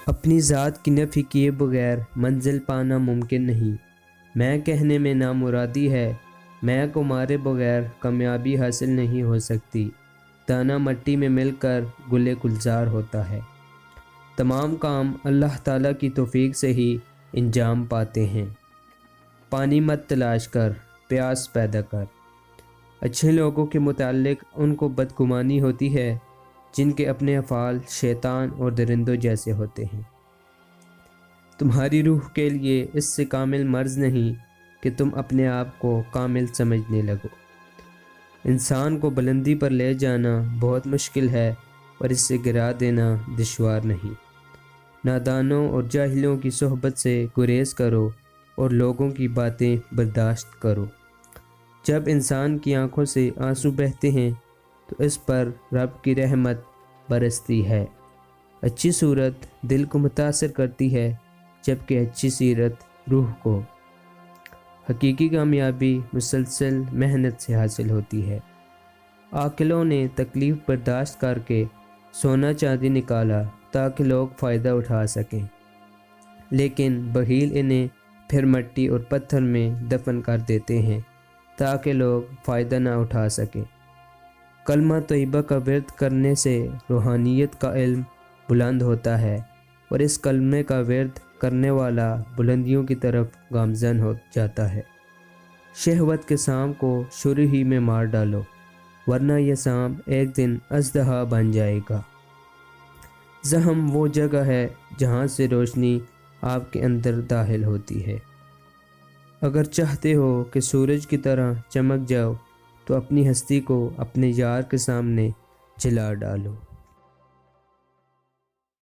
اپنی ذات کی نفی کیے بغیر منزل پانا ممکن نہیں۔ میں کہنے میں نامرادی ہے، میں کو مارے بغیر کامیابی حاصل نہیں ہو سکتی۔ دانہ مٹی میں مل کر گلے گلزار ہوتا ہے۔ تمام کام اللہ تعالیٰ کی توفیق سے ہی انجام پاتے ہیں۔ پانی مت تلاش کر، پیاس پیدا کر۔ اچھے لوگوں کے متعلق ان کو بدگمانی ہوتی ہے جن کے اپنے افعال شیطان اور درندوں جیسے ہوتے ہیں۔ تمہاری روح کے لیے اس سے کامل مرض نہیں کہ تم اپنے آپ کو کامل سمجھنے لگو۔ انسان کو بلندی پر لے جانا بہت مشکل ہے اور اس سے گرا دینا دشوار نہیں۔ نادانوں اور جاہلوں کی صحبت سے گریز کرو اور لوگوں کی باتیں برداشت کرو۔ جب انسان کی آنکھوں سے آنسو بہتے ہیں تو اس پر رب کی رحمت برستی ہے۔ اچھی صورت دل کو متاثر کرتی ہے جبکہ اچھی سیرت روح کو۔ حقیقی کامیابی مسلسل محنت سے حاصل ہوتی ہے۔ عاقلوں نے تکلیف برداشت کر کے سونا چاندی نکالا تاکہ لوگ فائدہ اٹھا سکیں، لیکن بخیل انہیں پھر مٹی اور پتھر میں دفن کر دیتے ہیں تاکہ لوگ فائدہ نہ اٹھا سکیں۔ کلمہ طیبہ کا ورد کرنے سے روحانیت کا علم بلند ہوتا ہے اور اس کلمے کا ورد کرنے والا بلندیوں کی طرف گامزن ہو جاتا ہے۔ شہوت کے سام کو شروع ہی میں مار ڈالو ورنہ یہ سام ایک دن اژدہا بن جائے گا۔ ذہن وہ جگہ ہے جہاں سے روشنی آپ کے اندر داخل ہوتی ہے۔ اگر چاہتے ہو کہ سورج کی طرح چمک جاؤ تو اپنی ہستی کو اپنے یار کے سامنے جلا ڈالو۔